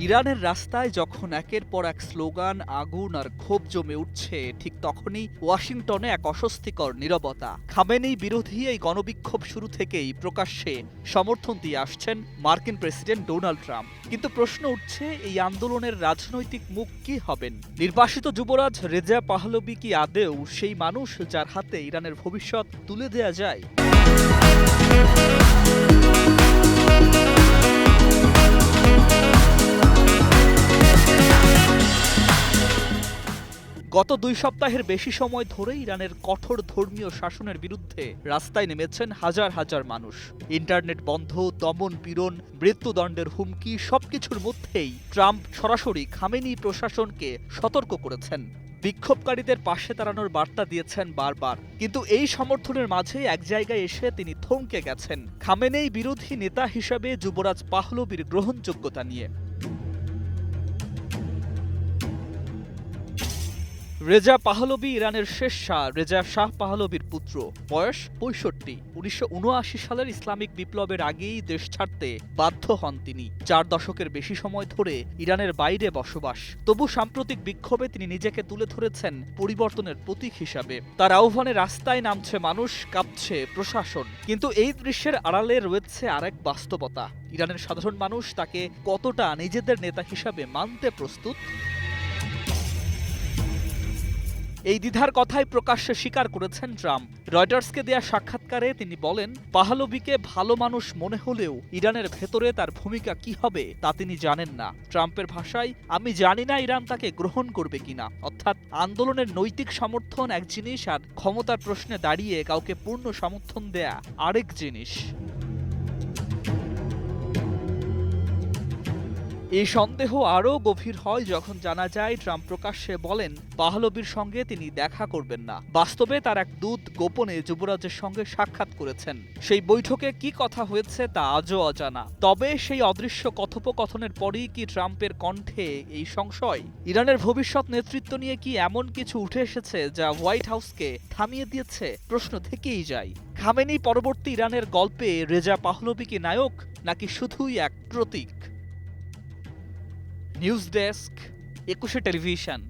ইরানের রাস্তায় যখন একের পর এক স্লোগান, আগুন আর ক্ষোভ জমে উঠছে, ঠিক তখনই ওয়াশিংটনে এক অস্বস্তিকর নীরবতা। খামেনি বিরোধী এই গণবিক্ষোভ শুরু থেকেই প্রকাশ্যে সমর্থন দিয়ে আসছেন মার্কিন প্রেসিডেন্ট ডোনাল্ড ট্রাম্প। কিন্তু প্রশ্ন উঠছে, এই আন্দোলনের রাজনৈতিক মুখ কি হবেন? নির্বাসিত যুবরাজ রেজা পাহলভি কি আদেও সেই মানুষ যার হাতে ইরানের ভবিষ্যৎ তুলে দেয়া যায়? গত ২ সপ্তাহের বেশি সময় ধরে ইরানের কঠোর ধর্মীয় শাসনের বিরুদ্ধে রাস্তায় নেমেছেন হাজার হাজার মানুষ। ইন্টারনেট বন্ধ, দমন পীড়ন, মৃত্যুদণ্ডের হুমকি সবকিছুর মধ্যেই ট্রাম্প সরাসরি খামেনি প্রশাসনকে সতর্ক করেছেন। বিক্ষোভকারীদের পাশে দাঁড়ানোর বার্তা দিয়েছেন বারবার। কিন্তু এই সমর্থনের মাঝে এক জায়গায় এসে তিনি থমকে গেছেন খামেনেই বিরোধী নেতা হিসাবে যুবরাজ পাহলভির গ্রহণযোগ্যতা নিয়ে। রেজা পাহলভি ইরানের শেষ শাহ রেজা শাহ পাহলভির পুত্র। বয়স ৬৫। ১৯৭৯ সালের ইসলামিক বিপ্লবের আগেই দেশ ছাড়তে বাধ্য হন তিনি। ৪ দশকের বেশি সময় ধরে ইরানের বাইরে বসবাস। তবু সাম্প্রতিক বিক্ষোভে তিনি নিজেকে তুলে ধরেছেন পরিবর্তনের প্রতীক হিসাবে। তার আহ্বানে রাস্তায় নামছে মানুষ, কাঁপছে প্রশাসন। কিন্তু এই দৃশ্যের আড়ালে রয়েছে আরেক বাস্তবতা। ইরানের সাধারণ মানুষ তাকে কতটা নিজেদের নেতা হিসাবে মানতে প্রস্তুত? এই দ্বিধার কথাই প্রকাশ্যে স্বীকার করেছেন ট্রাম্প। রয়টার্সকে দেয়া সাক্ষাৎকারে তিনি বলেন, পাহলভিকে ভালো মানুষ মনে হলেও ইরানের ভেতরে তার ভূমিকা কি হবে তা তিনি জানেন না। ট্রাম্পের ভাষায়, আমি জানি না ইরান তাকে গ্রহণ করবে কিনা। অর্থাৎ আন্দোলনের নৈতিক সমর্থন এক জিনিস, আর ক্ষমতার প্রশ্নে দাঁড়িয়ে কাউকে পূর্ণ সমর্থন দেয়া আরেক জিনিস। এই সন্দেহ আরও গভীর হয় যখন জানা যায় ট্রাম্প প্রকাশ্যে বলেন পাহলভির সঙ্গে তিনি দেখা করবেন না। বাস্তবে তার এক দূত গোপনে যুবরাজের সঙ্গে সাক্ষাৎ করেছেন। সেই বৈঠকে কি কথা হয়েছে তা আজও অজানা। তবে সেই অদৃশ্য কথোপকথনের পরই কি ট্রাম্পের কণ্ঠে এই সংশয়? ইরানের ভবিষ্যৎ নেতৃত্ব নিয়ে কি এমন কিছু উঠে এসেছে যা হোয়াইট হাউসকে থামিয়ে দিয়েছে? প্রশ্ন থেকেই যায়। খামেনি পরবর্তী ইরানের গল্পে রেজা পাহলভি কি নায়ক, নাকি শুধুই এক প্রতীক? News desk, ২১ television.